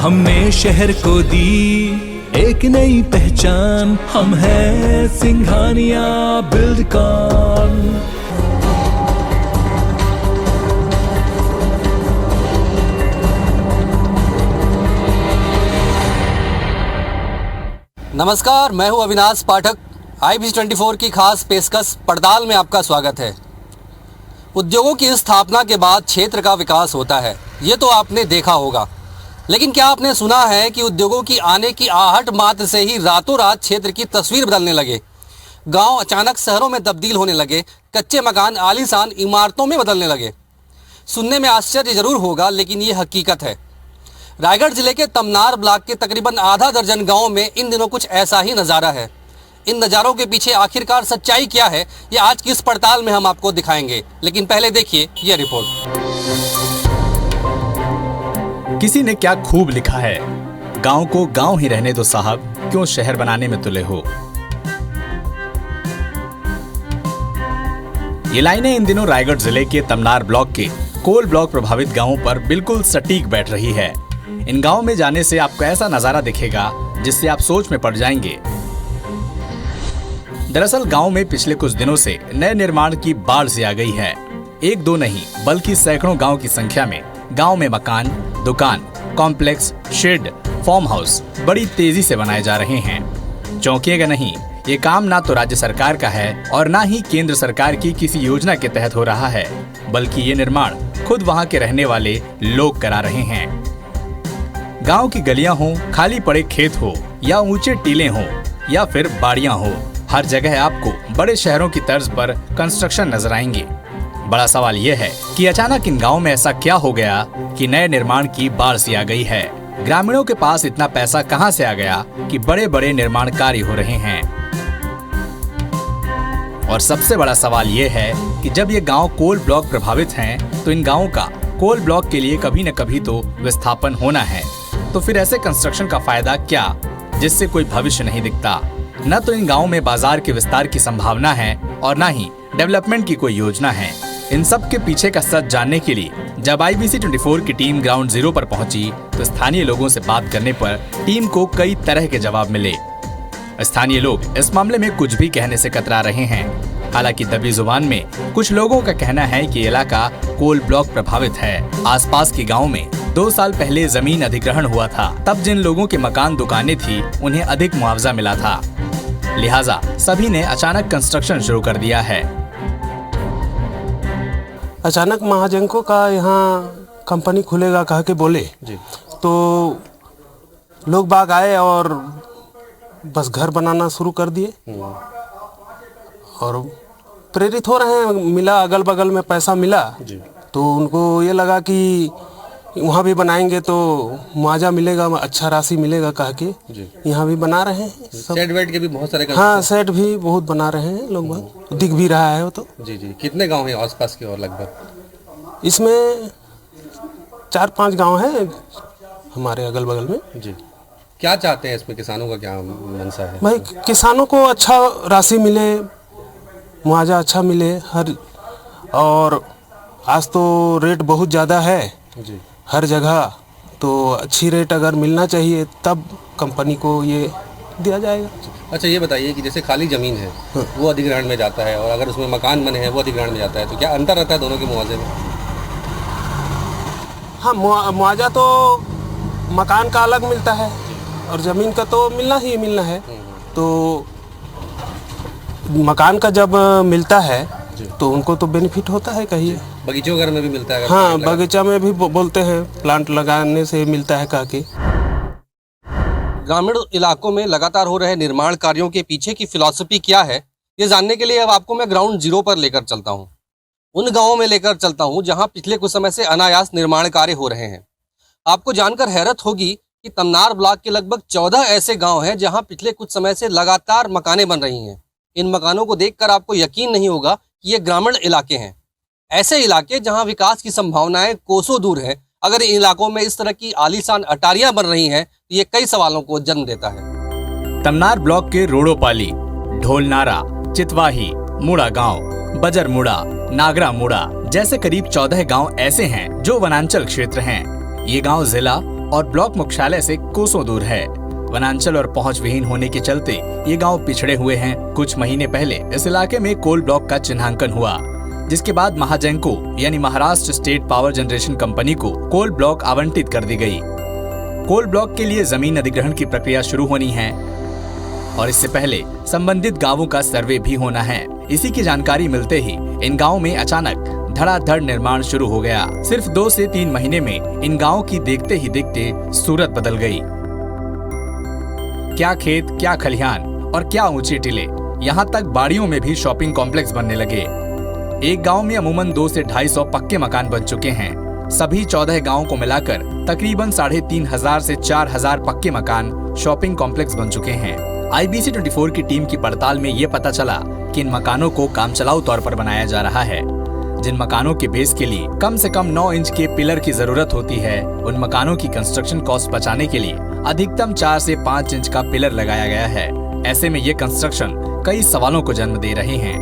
हमने शहर को दी एक नई पहचान, हम हैं सिंघानिया बिल्डकॉन। नमस्कार, मैं हूं अविनाश पाठक। IBC24 की खास पेशकश पड़ताल में आपका स्वागत है। उद्योगों की स्थापना के बाद क्षेत्र का विकास होता है, ये तो आपने देखा होगा। लेकिन क्या आपने सुना है कि उद्योगों की आने की आहट मात्र से ही रातों रात क्षेत्र की तस्वीर बदलने लगे? गांव अचानक शहरों में तब्दील होने लगे, कच्चे मकान आलीशान इमारतों में बदलने लगे। सुनने में आश्चर्य जरूर होगा, लेकिन ये हकीकत है। रायगढ़ जिले के तमनार ब्लॉक के तकरीबन आधा दर्जन गाँव में इन दिनों कुछ ऐसा ही नज़ारा है। इन नज़ारों के पीछे आखिरकार सच्चाई क्या है, ये आज की इस पड़ताल में हम आपको दिखाएंगे। लेकिन पहले देखिए ये रिपोर्ट। किसी ने क्या खूब लिखा है, गांव को गांव ही रहने दो साहब, क्यों शहर बनाने में तुले हो। ये लाइनें इन दिनों रायगढ़ जिले के तमनार ब्लॉक के कोल ब्लॉक प्रभावित गांवों पर बिल्कुल सटीक बैठ रही है। इन गांव में जाने से आपको ऐसा नजारा दिखेगा जिससे आप सोच में पड़ जाएंगे। दरअसल गांव में पिछले कुछ दिनों से नए निर्माण की बाढ़ सी आ गई है। एक दो नहीं बल्कि सैकड़ों गांव की संख्या में गांव में मकान, दुकान, कॉम्प्लेक्स, शेड, फार्म हाउस बड़ी तेजी से बनाए जा रहे हैं। चौंकिएगा नहीं, ये काम ना तो राज्य सरकार का है और ना ही केंद्र सरकार की किसी योजना के तहत हो रहा है, बल्कि ये निर्माण खुद वहां के रहने वाले लोग करा रहे हैं। गांव की गलियां हो, खाली पड़े खेत हो या ऊंचे टीले हो या फिर बाड़ियां हो, हर जगह आपको बड़े शहरों की तर्ज पर कंस्ट्रक्शन नजर आएंगे। बड़ा सवाल यह है कि अचानक इन गांव में ऐसा क्या हो गया कि नए निर्माण की बाढ़ सी आ गई है। ग्रामीणों के पास इतना पैसा कहां से आ गया कि बड़े बड़े निर्माण कार्य हो रहे हैं। और सबसे बड़ा सवाल यह है कि जब ये गांव कोल ब्लॉक प्रभावित हैं, तो इन गांवों का कोल ब्लॉक के लिए कभी न कभी तो विस्थापन होना है। तो फिर ऐसे कंस्ट्रक्शन का फायदा क्या, जिससे कोई भविष्य नहीं दिखता। न तो इन गाँव में बाजार के विस्तार की संभावना है और न ही डेवलपमेंट की कोई योजना है। इन सब के पीछे का सच जानने के लिए जब IBC24 की टीम ग्राउंड जीरो पर पहुंची, तो स्थानीय लोगों से बात करने पर टीम को कई तरह के जवाब मिले। स्थानीय लोग इस मामले में कुछ भी कहने से कतरा रहे हैं। हालांकि दबी जुबान में कुछ लोगों का कहना है कि इलाका कोल ब्लॉक प्रभावित है। आसपास के गाँव में 2 साल पहले जमीन अधिग्रहण हुआ था। तब जिन लोगों के मकान दुकानें थी, उन्हें अधिक मुआवजा मिला था। लिहाजा सभी ने अचानक कंस्ट्रक्शन शुरू कर दिया है। अचानक महाजनों का यहाँ कंपनी खुलेगा कह के बोले जी, तो लोग बाग आए और बस घर बनाना शुरू कर दिए और प्रेरित हो रहे हैं। मिला, अगल बगल में पैसा मिला जी, तो उनको ये लगा कि वहाँ भी बनाएंगे तो मुआवजा मिलेगा, अच्छा राशि मिलेगा कह के यहाँ भी बना रहे हैं। सेट वेट के भी बहुत सारे, हाँ सेट भी बहुत बना रहे हैं लोग, बहुत दिख भी रहा है वो तो। जी जी। कितने गांव हैं आसपास के और लगभग? इसमें 4-5 गांव हैं हमारे अगल बगल में जी। क्या चाहते हैं इसमें, किसानों का क्या मंशा है? भाई किसानों को अच्छा राशि मिले, मुआवजा अच्छा मिले हर, और आज तो रेट बहुत ज़्यादा है जी हर जगह, तो अच्छी रेट अगर मिलना चाहिए तब कंपनी को ये दिया जाएगा। अच्छा ये बताइए कि जैसे खाली ज़मीन है वो अधिग्रहण में जाता है, और अगर उसमें मकान बने हैं वो अधिग्रहण में जाता है, तो क्या अंतर रहता है दोनों के मुआवजे में? हाँ, मुआवजा तो मकान का अलग मिलता है और ज़मीन का तो मिलना ही मिलना है। तो मकान का जब मिलता है तो उनको तो बेनिफिट होता है। कहिए बगीचों वगैरह में भी मिलता है? हाँ, बगीचा में भी बोलते हैं, प्लांट लगाने से मिलता है कह के। ग्रामीण इलाकों में लगातार हो रहे निर्माण कार्यों के पीछे की फिलॉसफी क्या है, ये जानने के लिए अब आपको मैं ग्राउंड जीरो पर लेकर चलता हूँ। उन गाँवों में लेकर चलता हूँ जहाँ पिछले कुछ समय से अनायास निर्माण कार्य हो रहे हैं। आपको जानकर हैरत होगी कि तमनार ब्लॉक के लगभग 14 ऐसे गाँव हैं जहाँ पिछले कुछ समय से लगातार मकानें बन रही हैं। इन मकानों को देखकर आपको यकीन नहीं होगा कि ये ग्रामीण इलाके हैं। ऐसे इलाके जहां विकास की संभावनाएं कोसों दूर है। अगर इन इलाकों में इस तरह की आलीशान अटारियां बन रही हैं, तो ये कई सवालों को जन्म देता है। तमनार ब्लॉक के रोड़ोपाली, ढोलनारा, चितवाही, मुड़ा गांव, बजर मुड़ा, नागरा मुड़ा जैसे करीब 14 गांव ऐसे हैं जो वनांचल क्षेत्र हैं। ये गांव जिला और ब्लॉक मुख्यालय से कोसों दूर है। वनांचल और पहुंच विहीन होने के चलते ये गांव पिछड़े हुए हैं। कुछ महीने पहले इस इलाके में कोल ब्लॉक का चिन्हांकन हुआ, जिसके बाद महाजेंको यानी Maharashtra state power generation company को कोल ब्लॉक आवंटित कर दी गई। कोल ब्लॉक के लिए जमीन अधिग्रहण की प्रक्रिया शुरू होनी है और इससे पहले संबंधित गांवों का सर्वे भी होना है। इसी की जानकारी मिलते ही इन गांवों में अचानक धड़ाधड़ निर्माण शुरू हो गया। सिर्फ 2 से 3 महीने में इन गांवों की देखते ही देखते सूरत बदल गई। क्या खेत, क्या खलिहान और क्या ऊंचे टीले, यहाँ तक बाड़ियों में भी शॉपिंग कॉम्प्लेक्स बनने लगे। एक गांव में अमूमन 2 से 250 पक्के मकान बन चुके हैं। सभी 14 गांवों को मिलाकर तकरीबन 3500 से 4000 पक्के मकान शॉपिंग कॉम्प्लेक्स बन चुके हैं। IBC 24 की टीम की पड़ताल में ये पता चला कि इन मकानों को कामचलाऊ तौर पर बनाया जा रहा है। जिन मकानों के बेस के लिए कम से कम 9 इंच के पिलर की जरूरत होती है, उन मकानों की कंस्ट्रक्शन कॉस्ट बचाने के लिए अधिकतम 4 से 5 इंच का पिलर लगाया गया है। ऐसे में ये कंस्ट्रक्शन कई सवालों को जन्म दे रहे हैं।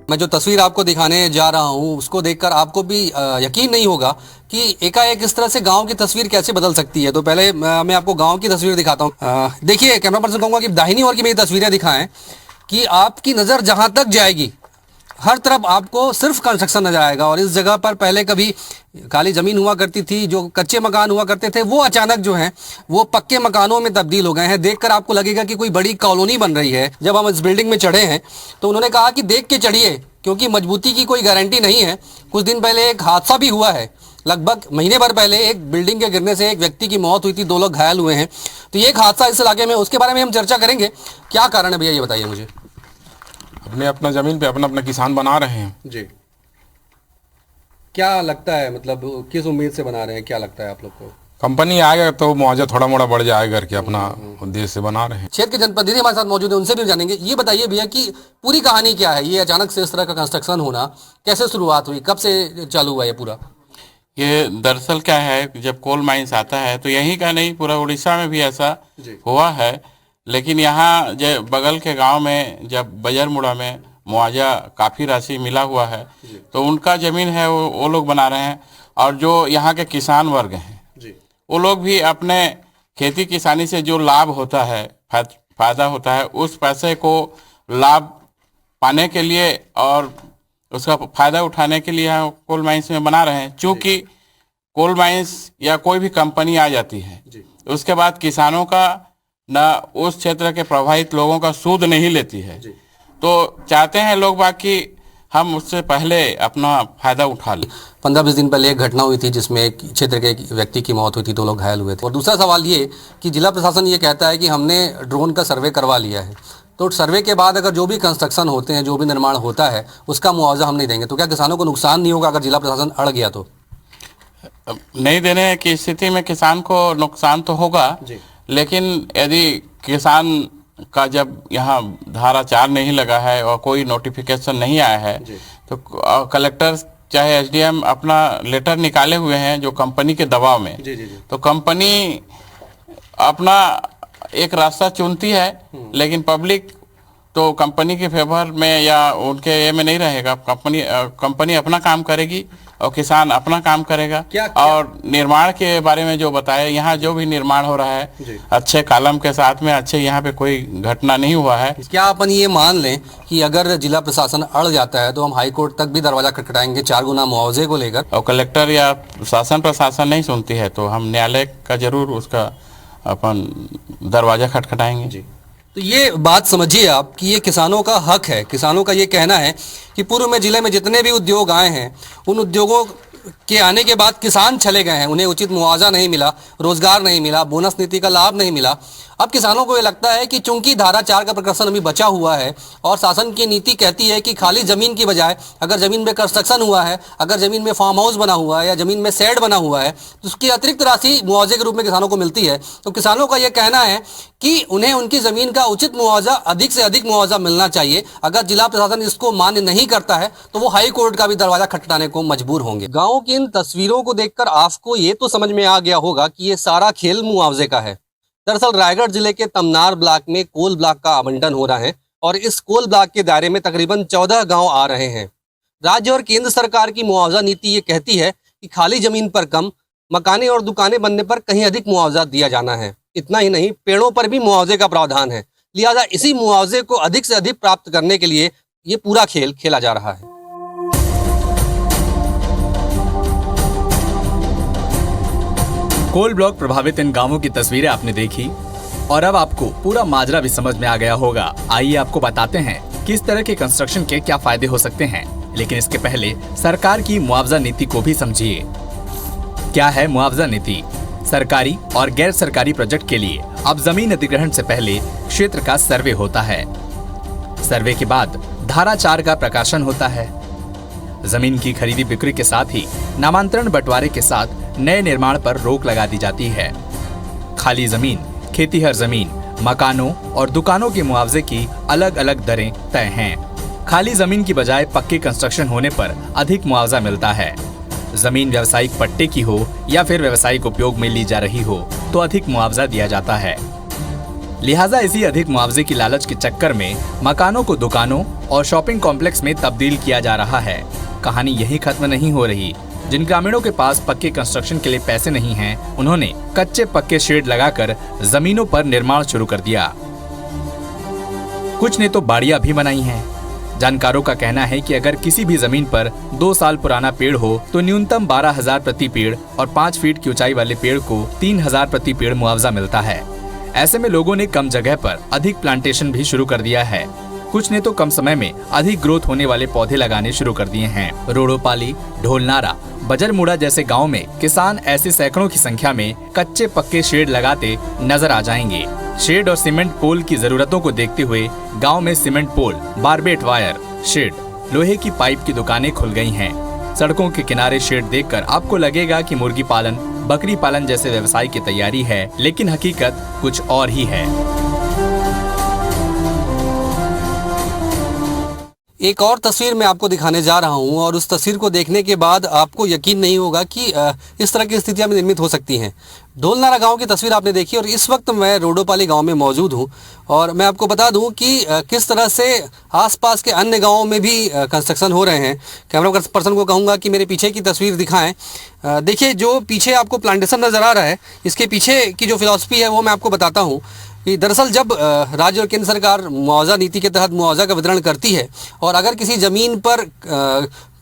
मैं जो तस्वीर आपको दिखाने जा रहा हूँ उसको देखकर आपको भी यकीन नहीं होगा कि एकाएक इस तरह से गांव की तस्वीर कैसे बदल सकती है। तो पहले मैं आपको गांव की तस्वीर दिखाता हूँ। देखिए, कैमरा पर्सन कहूँगा कि दाहिनी ओर की मेरी तस्वीरें दिखाएं कि आपकी नज़र जहां तक जाएगी हर तरफ आपको सिर्फ कंस्ट्रक्शन नजर आएगा। और इस जगह पर पहले कभी खाली ज़मीन हुआ करती थी, जो कच्चे मकान हुआ करते थे वो अचानक जो हैं वो पक्के मकानों में तब्दील हो गए हैं। देखकर आपको लगेगा कि कोई बड़ी कॉलोनी बन रही है। जब हम इस बिल्डिंग में चढ़े हैं तो उन्होंने कहा कि देख के चढ़िए, क्योंकि मजबूती की कोई गारंटी नहीं है। कुछ दिन पहले एक हादसा भी हुआ है, लगभग महीने भर पहले एक बिल्डिंग के गिरने से एक व्यक्ति की मौत हुई थी, 2 लोग घायल हुए हैं। तो ये एक हादसा इस इलाके में, उसके बारे में हम चर्चा करेंगे। क्या कारण है भैया, ये बताइए मुझे। अपना जमीन पे अपना किसान बना रहे हैं जी, क्या लगता है, मतलब किस उम्मीद से बना रहे हैं, क्या लगता है आप लोग को? कंपनी आएगा तो मुआवजा थोड़ा मोड़ा बढ़ जाएगा करके अपना उद्देश्य से बना रहे हैं। क्षेत्र के जनप्रतिनिधि हमारे साथ मौजूद है, उनसे भी जानेंगे। ये बताइए भैया कि पूरी कहानी क्या है, ये अचानक से इस तरह का कंस्ट्रक्शन होना कैसे शुरुआत हुई, कब से चालू हुआ ये पूरा? ये दरअसल क्या है, जब कोल माइंस आता है तो यहीं का नहीं, पूरा उड़ीसा में भी ऐसा हुआ है। लेकिन यहाँ जब बगल के गांव में जब बजरमुड़ा में मुआवजा काफ़ी राशि मिला हुआ है तो उनका ज़मीन है वो लोग बना रहे हैं। और जो यहाँ के किसान वर्ग हैं वो लोग भी अपने खेती किसानी से जो लाभ होता है, फायदा होता है, उस पैसे को लाभ पाने के लिए और उसका फ़ायदा उठाने के लिए यहाँ कोल माइंस में बना रहे हैं। चूँकि कोल माइंस या कोई भी कंपनी आ जाती है उसके बाद किसानों का ना उस क्षेत्र के प्रभावित लोगों का सूद नहीं लेती है। तो चाहते हैं लोग बाकी हम उससे पहले अपना फायदा उठा लें। 15-20 दिन पहले एक घटना हुई थी जिसमें एक क्षेत्र के एक व्यक्ति की मौत हुई थी, 2 लोग घायल हुए थे। और दूसरा सवाल ये कि जिला प्रशासन ये कहता है कि हमने ड्रोन का सर्वे करवा लिया है, तो सर्वे के बाद अगर जो भी कंस्ट्रक्शन होते हैं, जो भी निर्माण होता है, उसका मुआवजा हम नहीं देंगे। तो क्या किसानों को नुकसान नहीं होगा अगर जिला प्रशासन अड़ गया तो? नहीं देने की स्थिति में किसान को नुकसान तो होगा, लेकिन यदि किसान का जब यहाँ धारा 4 नहीं लगा है और कोई नोटिफिकेशन नहीं आया है तो कलेक्टर चाहे SDM अपना लेटर निकाले हुए हैं जो कंपनी के दबाव में। तो कंपनी अपना एक रास्ता चुनती है, लेकिन पब्लिक तो कंपनी के फेवर में या उनके ये में नहीं रहेगा। कंपनी अपना काम करेगी और किसान अपना काम करेगा। क्या? और निर्माण के बारे में जो बताया, यहाँ जो भी निर्माण हो रहा है अच्छे कालम के साथ में, अच्छे यहाँ पे कोई घटना नहीं हुआ है। क्या अपन ये मान लें कि अगर जिला प्रशासन अड़ जाता है तो हम हाई कोर्ट तक भी दरवाजा खटखटाएंगे 4 गुना मुआवजे को लेकर? और कलेक्टर या शासन प्रशासन नहीं सुनती है तो हम न्यायालय का जरूर उसका अपन दरवाजा खटखटाएंगे। जी, तो ये बात समझिए आप कि ये किसानों का हक है। किसानों का ये कहना है कि पूर्व में जिले में जितने भी उद्योग आए हैं उन उद्योगों के आने के बाद किसान चले गए हैं, उन्हें उचित मुआवजा नहीं मिला, रोजगार नहीं मिला, बोनस नीति का लाभ नहीं मिला। अब किसानों को ये लगता है कि चूंकि धारा 4 का प्रकर्षण अभी बचा हुआ है और शासन की नीति कहती है कि खाली जमीन की बजाय अगर जमीन में कंस्ट्रक्शन हुआ है, अगर जमीन में फार्म हाउस बना हुआ है या जमीन में शेड बना हुआ है तो उसकी अतिरिक्त राशि मुआवजे के रूप में किसानों को मिलती है। तो किसानों का यह कहना है कि उन्हें उनकी जमीन का उचित मुआवजा, अधिक से अधिक मुआवजा मिलना चाहिए। अगर जिला प्रशासन इसको मान्य नहीं करता है तो वो हाई कोर्ट का भी दरवाजा खटखटाने को मजबूर होंगे। गाँव की इन तस्वीरों को देखकर आपको ये तो समझ में आ गया होगा कि ये सारा खेल मुआवजे का है। दरअसल रायगढ़ जिले के तमनार ब्लॉक में कोल ब्लॉक का आवंटन हो रहा है और इस कोल ब्लॉक के दायरे में तकरीबन 14 गांव आ रहे हैं। राज्य और केंद्र सरकार की मुआवजा नीति ये कहती है कि खाली जमीन पर कम, मकाने और दुकानें बनने पर कहीं अधिक मुआवजा दिया जाना है। इतना ही नहीं, पेड़ों पर भी मुआवजे का प्रावधान है। लिहाजा इसी मुआवजे को अधिक से अधिक प्राप्त करने के लिए ये पूरा खेल खेला जा रहा है। कोल ब्लॉक प्रभावित इन गांवों की तस्वीरें आपने देखी और अब आपको पूरा माजरा भी समझ में आ गया होगा। आइए आपको बताते हैं कि इस तरह के कंस्ट्रक्शन के क्या फायदे हो सकते हैं, लेकिन इसके पहले सरकार की मुआवजा नीति को भी समझिए। क्या है मुआवजा नीति? सरकारी और गैर सरकारी प्रोजेक्ट के लिए अब जमीन अधिग्रहण से पहले क्षेत्र का सर्वे होता है। सर्वे के बाद धारा 4 का प्रकाशन होता है। जमीन की खरीदी बिक्री के साथ ही नामांतरण बंटवारे के साथ नए निर्माण पर रोक लगा दी जाती है। खाली जमीन, खेतीहर जमीन, मकानों और दुकानों के मुआवजे की अलग अलग दरें तय हैं। खाली जमीन की बजाय पक्के कंस्ट्रक्शन होने पर अधिक मुआवजा मिलता है। जमीन व्यावसायिक पट्टे की हो या फिर व्यावसायिक उपयोग में ली जा रही हो तो अधिक मुआवजा दिया जाता है। लिहाजा इसी अधिक मुआवजे की लालच के चक्कर में मकानों को दुकानों और शॉपिंग कॉम्प्लेक्स में तब्दील किया जा रहा है। कहानी यही खत्म नहीं हो रही। जिन ग्रामीणों के पास पक्के कंस्ट्रक्शन के लिए पैसे नहीं हैं, उन्होंने कच्चे पक्के शेड लगाकर जमीनों पर निर्माण शुरू कर दिया। कुछ ने तो बाड़ियां भी बनाई हैं। जानकारों का कहना है कि अगर किसी भी जमीन पर 2 साल पुराना पेड़ हो तो न्यूनतम 12,000 प्रति पेड़ और 5 फीट की ऊंचाई वाले पेड़ को 3,000 प्रति पेड़ मुआवजा मिलता है। ऐसे में लोगों ने कम जगह पर अधिक प्लांटेशन भी शुरू कर दिया है। कुछ ने तो कम समय में अधिक ग्रोथ होने वाले पौधे लगाने शुरू कर दिए हैं। रोड़ोपाली, ढोलनारा, बजरमुड़ा जैसे गांव में किसान ऐसे सैकड़ों की संख्या में कच्चे पक्के शेड लगाते नजर आ जाएंगे। शेड और सीमेंट पोल की जरूरतों को देखते हुए गांव में सीमेंट पोल, बारबेट वायर, शेड, लोहे की पाइप की दुकानें खुल गई हैं। सड़कों के किनारे शेड देखकर आपको लगेगा कि मुर्गी पालन, बकरी पालन जैसे व्यवसाय की तैयारी है, लेकिन हकीकत कुछ और ही है। एक और तस्वीर मैं आपको दिखाने जा रहा हूं और उस तस्वीर को देखने के बाद आपको यकीन नहीं होगा कि इस तरह की स्थितियां भी निर्मित हो सकती हैं। ढोलनारा गांव की तस्वीर आपने देखी और इस वक्त मैं रोडोपाली गांव में मौजूद हूं और मैं आपको बता दूं कि किस तरह से आसपास के अन्य गांवों में भी कंस्ट्रक्शन हो रहे हैं। कैमरा पर्सन को कहूँगा कि मेरे पीछे की तस्वीर दिखाएँ। देखिए, जो पीछे आपको प्लांटेशन नज़र आ रहा है, इसके पीछे की जो फिलॉसफी है वो मैं आपको बताता हूँ कि दरअसल जब राज्य और केंद्र सरकार मुआवजा नीति के तहत मुआवजा का वितरण करती है और अगर किसी ज़मीन पर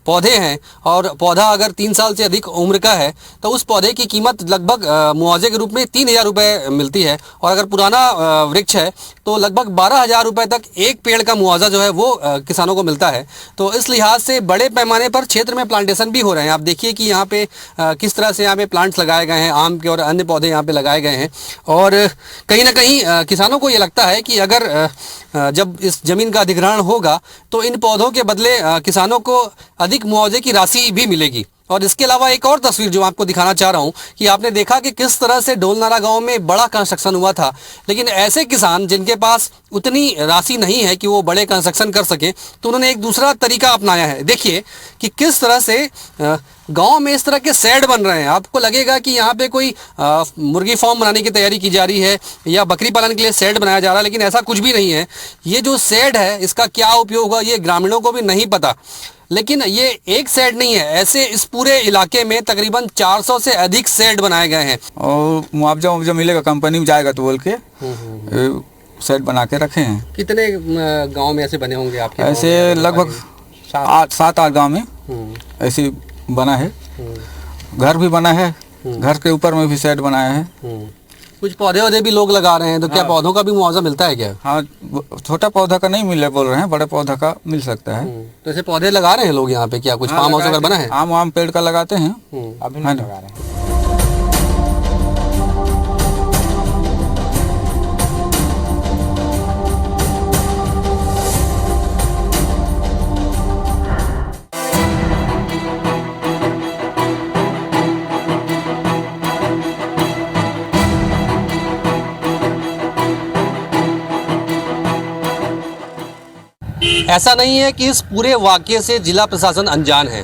पौधे हैं और पौधा अगर 3 साल से अधिक उम्र का है तो उस पौधे की कीमत लगभग मुआवजे के रूप में 3,000 रुपये मिलती है और अगर पुराना वृक्ष है तो लगभग 12,000 रुपये तक एक पेड़ का मुआवजा जो है वो किसानों को मिलता है। तो इस लिहाज से बड़े पैमाने पर क्षेत्र में प्लांटेशन भी हो रहे हैं। आप देखिए कि यहाँ पे किस तरह से यहाँ पे प्लांट्स लगाए गए हैं, आम के और अन्य पौधे यहाँ पे लगाए गए हैं और कहीं ना कहीं किसानों को ये लगता है कि अगर जब इस ज़मीन का अधिग्रहण होगा तो इन पौधों के बदले किसानों को अधिक मुआवजे की राशि भी मिलेगी। और इसके अलावा एक और तस्वीर जो आपको दिखाना चाह रहा हूं कि आपने देखा कि किस तरह से ढोलनारा गांव में बड़ा कंस्ट्रक्शन हुआ था, लेकिन ऐसे किसान जिनके पास उतनी राशि नहीं है कि वो बड़े कंस्ट्रक्शन कर सकें तो उन्होंने एक दूसरा तरीका अपनाया है। देखिए कि किस तरह से गांव में इस तरह के शेड बन रहे हैं। आपको लगेगा कि यहाँ पे कोई मुर्गी फार्म बनाने की तैयारी की जा रही है या बकरी पालन के लिए शेड बनाया जा रहा है, लेकिन ऐसा कुछ भी नहीं है। ये जो शेड है इसका क्या उपयोग होगा ये ग्रामीणों को भी नहीं पता, लेकिन ये एक शेड नहीं है, ऐसे इस पूरे इलाके में तकरीबन 400 से अधिक शेड बनाए गए हैं। और मुआवजा मिलेगा, कंपनी में जाएगा तो बोल के शेड बना के रखे हैं। कितने गांव में ऐसे बने होंगे आपके? ऐसे लगभग 7-8 गांव में ऐसे बना है। घर भी बना है, घर के ऊपर में भी शेड बनाया है। कुछ पौधे भी लोग लगा रहे हैं, तो क्या पौधों का भी मुआवजा मिलता है क्या? हाँ, छोटा पौधा का नहीं मिले बोल रहे हैं, बड़े पौधा का मिल सकता है। तो ऐसे पौधे लगा रहे हैं लोग यहाँ पे? क्या कुछ फार्म हाउस अगर बना है? आम पेड़ का लगाते हैं, अभी नहीं लगा रहे हैं। ऐसा नहीं है कि इस पूरे वाकये से जिला प्रशासन अनजान है।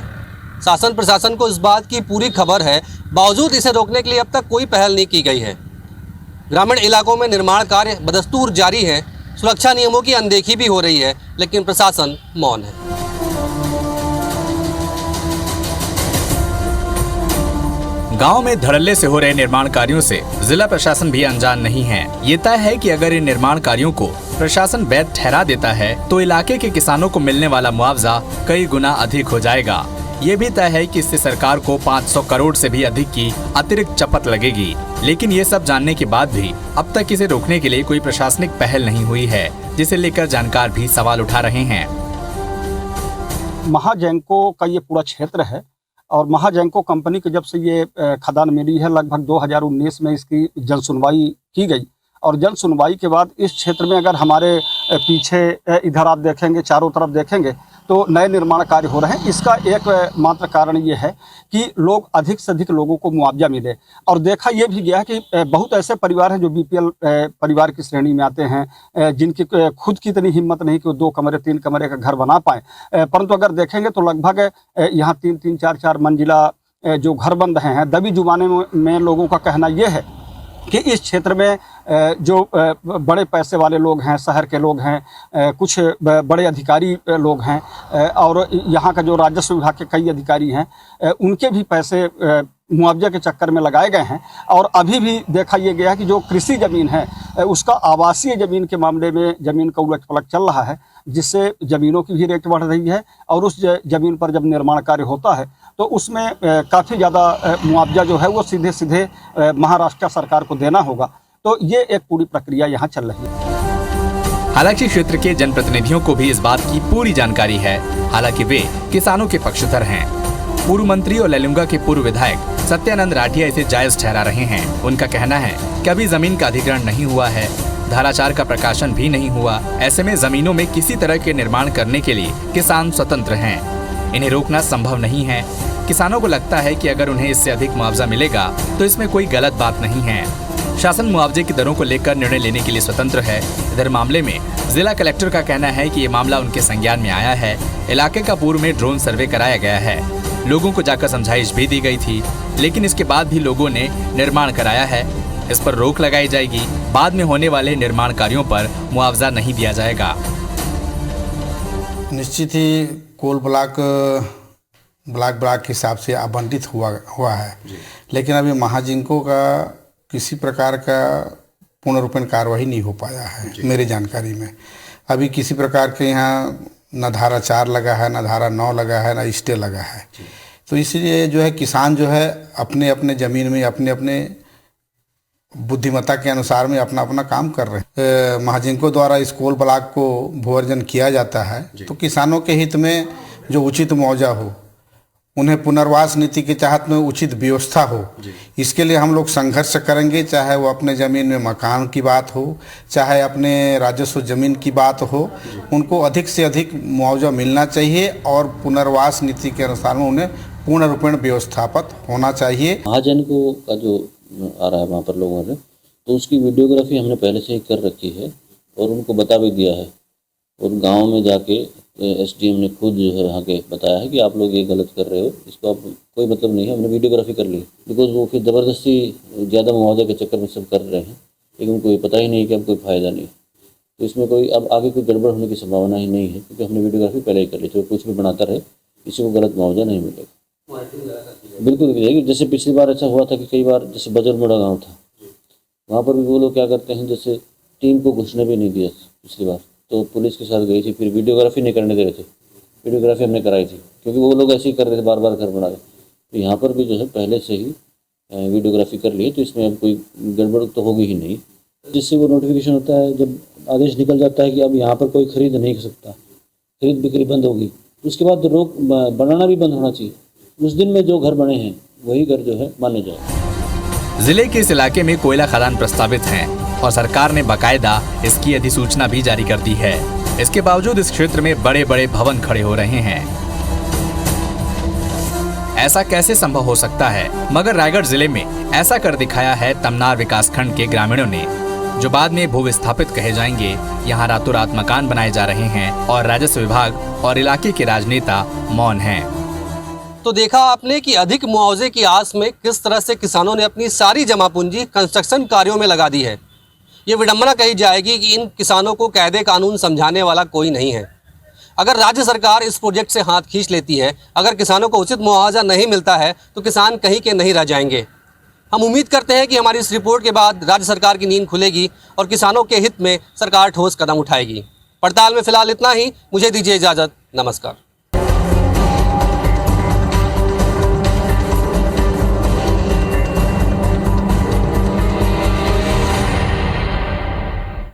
शासन प्रशासन को इस बात की पूरी खबर है, बावजूद इसे रोकने के लिए अब तक कोई पहल नहीं की गई है। ग्रामीण इलाकों में निर्माण कार्य बदस्तूर जारी है, सुरक्षा नियमों की अनदेखी भी हो रही है, लेकिन प्रशासन मौन है। गांव में धड़ल्ले से हो रहे निर्माण कार्यों से जिला प्रशासन भी अनजान नहीं है। ये तय है कि अगर इन निर्माण कार्यों को प्रशासन वैध ठहरा देता है तो इलाके के किसानों को मिलने वाला मुआवजा कई गुना अधिक हो जाएगा। ये भी तय है कि इससे सरकार को 500 करोड़ से भी अधिक की अतिरिक्त चपत लगेगी। लेकिन ये सब जानने के बाद भी अब तक इसे रोकने के लिए कोई प्रशासनिक पहल नहीं हुई है, जिसे लेकर जानकार भी सवाल उठा रहे हैं। महाजैंको का ये पूरा क्षेत्र है और महाजैंको कंपनी की जब से ये खदान मिली है लगभग 2019 में इसकी जन सुनवाई की गई और जन सुनवाई के बाद इस क्षेत्र में अगर हमारे पीछे इधर आप देखेंगे, चारों तरफ देखेंगे तो नए निर्माण कार्य हो रहे हैं। इसका एक मात्र कारण ये है कि लोग अधिक से अधिक लोगों को मुआवजा मिले और देखा ये भी गया कि बहुत ऐसे परिवार हैं जो बीपीएल परिवार की श्रेणी में आते हैं, जिनकी खुद की इतनी हिम्मत नहीं कि वो 2 कमरे 3 कमरे का घर बना पाएँ, परंतु अगर देखेंगे तो लगभग यहाँ 3-3, 4-4 मंजिला जो घर बन रहे हैं। दबी जुबाने में लोगों का कहना यह है कि इस क्षेत्र में जो बड़े पैसे वाले लोग हैं, शहर के लोग हैं, कुछ बड़े अधिकारी लोग हैं और यहाँ का जो राजस्व विभाग के कई अधिकारी हैं, उनके भी पैसे मुआवजे के चक्कर में लगाए गए हैं। और अभी भी देखा ये गया कि जो कृषि ज़मीन है उसका आवासीय ज़मीन के मामले में ज़मीन का उलट पलट चल रहा है, जिससे ज़मीनों की भी रेट बढ़ रही है और उस ज़मीन पर जब निर्माण कार्य होता है तो उसमें काफ़ी ज़्यादा मुआवजा जो है वो सीधे सीधे महाराष्ट्र सरकार को देना होगा। तो ये एक पूरी प्रक्रिया यहाँ चल रही है। हालांकि क्षेत्र के जनप्रतिनिधियों को भी इस बात की पूरी जानकारी है, हालांकि वे किसानों के पक्षधर हैं। पूर्व मंत्री और लैलूंगा के पूर्व विधायक सत्यानंद राठिया इसे जायज ठहरा रहे हैं। उनका कहना है कि अभी जमीन का अधिग्रहण नहीं हुआ है, धारा 4 का प्रकाशन भी नहीं हुआ। ऐसे में जमीनों में किसी तरह के निर्माण करने के लिए किसान स्वतंत्र हैं, इन्हें रोकना संभव नहीं है। किसानों को लगता है कि अगर उन्हें इससे अधिक मुआवजा मिलेगा तो इसमें कोई गलत बात नहीं है। शासन मुआवजे की दरों को लेकर निर्णय लेने के लिए स्वतंत्र है। इधर मामले में जिला कलेक्टर का कहना है कि ये मामला उनके संज्ञान में आया है। इलाके का पूर्व में ड्रोन सर्वे कराया गया है, लोगों को जाकर समझाइश भी दी गई थी, लेकिन इसके बाद भी लोगों ने निर्माण कराया है। इस पर रोक लगाई जाएगी। बाद में होने वाले निर्माण कार्यों पर मुआवजा नहीं दिया जाएगा। निश्चित ही कोल ब्लॉक के हिसाब से आवंटित हुआ है, लेकिन अभी महाजिंको का किसी प्रकार का पूर्ण रूपेण कार्रवाई नहीं हो पाया है मेरी जानकारी में। अभी किसी प्रकार के यहाँ न धारा 4 लगा है, न धारा 9 लगा है, न स्टे लगा है। तो इसलिए जो है किसान जो है अपने अपने ज़मीन में अपने अपने बुद्धिमत्ता के अनुसार में अपना अपना काम कर रहे हैं। महाजिंको द्वारा इस कोल ब्लॉक को भूअर्जन किया जाता है तो किसानों के हित में जो उचित मुआवजा हो, उन्हें पुनर्वास नीति के तहत में उचित व्यवस्था हो, इसके लिए हम लोग संघर्ष करेंगे। चाहे वो अपने ज़मीन में मकान की बात हो, चाहे अपने राजस्व ज़मीन की बात हो, उनको अधिक से अधिक मुआवजा मिलना चाहिए और पुनर्वास नीति के अनुसार में उन्हें पूर्ण रूपेण व्यवस्थापित होना चाहिए। महाजनको का जो आ रहा है वहाँ पर लोगों ने, तो उसकी वीडियोग्राफी हमने पहले से ही कर रखी है और उनको बता भी दिया है। और गाँव में जाके एसडीएम ने खुद जो है यहाँ के बताया है कि आप लोग ये गलत कर रहे हो, इसको आप कोई मतलब नहीं है। हमने वीडियोग्राफी कर ली बिकॉज वो फिर ज़बरदस्ती ज़्यादा मुआवजे के चक्कर में सब कर रहे हैं, लेकिन उनको ये पता ही नहीं कि अब कोई फ़ायदा नहीं। तो इसमें कोई अब आगे कोई गड़बड़ होने की संभावना ही नहीं है, क्योंकि हमने वीडियोग्राफी पहले ही कर ली। तो कुछ भी बनाता रहे, किसी को गलत मुआवजा नहीं मिलेगा। बिल्कुल मिलेगी। जैसे पिछली बार ऐसा हुआ था कि कई बार, जैसे बजरमुड़ा गाँव था, वहाँ पर भी वो लोग क्या करते हैं, जैसे टीम को घुसने भी नहीं दिया पिछली बार, तो पुलिस के साथ गई थी, फिर वीडियोग्राफी नहीं करने दे रहे थे। वीडियोग्राफी हमने कराई थी क्योंकि वो लोग ऐसे ही कर रहे थे, बार बार घर बना रहे। तो यहाँ पर भी जो है पहले से ही वीडियोग्राफी कर ली है, तो इसमें अब कोई गड़बड़ तो होगी ही नहीं। जिससे वो नोटिफिकेशन होता है, जब आदेश निकल जाता है कि अब यहाँ पर कोई खरीद नहीं सकता, खरीद बिक्री बंद होगी, उसके बाद रोक बनाना भी बंद होना चाहिए। उस दिन में जो घर बने हैं वही घर जो है माने जाए। जिले के इस इलाके में कोयला खदान प्रस्तावित हैं और सरकार ने बाकायदा इसकी अधिसूचना भी जारी कर दी है। इसके बावजूद इस क्षेत्र में बड़े बड़े भवन खड़े हो रहे हैं। ऐसा कैसे संभव हो सकता है? मगर रायगढ़ जिले में ऐसा कर दिखाया है तमनार विकासखंड के ग्रामीणों ने, जो बाद में भू विस्थापित कहे जाएंगे। यहाँ रातों रात मकान बनाए जा रहे हैं और राजस्व विभाग और इलाके के राजनेता मौन हैं। तो देखा आपने कि अधिक मुआवजे की आस में किस तरह से किसानों ने अपनी सारी जमा पूंजी कंस्ट्रक्शन कार्यों में लगा दी है। ये विडंबना कही जाएगी कि इन किसानों को कायदे कानून समझाने वाला कोई नहीं है। अगर राज्य सरकार इस प्रोजेक्ट से हाथ खींच लेती है, अगर किसानों को उचित मुआवजा नहीं मिलता है तो किसान कहीं के नहीं रह जाएंगे। हम उम्मीद करते हैं कि हमारी इस रिपोर्ट के बाद राज्य सरकार की नींद खुलेगी और किसानों के हित में सरकार ठोस कदम उठाएगी। पड़ताल में फिलहाल इतना ही। मुझे दीजिए इजाज़त। नमस्कार।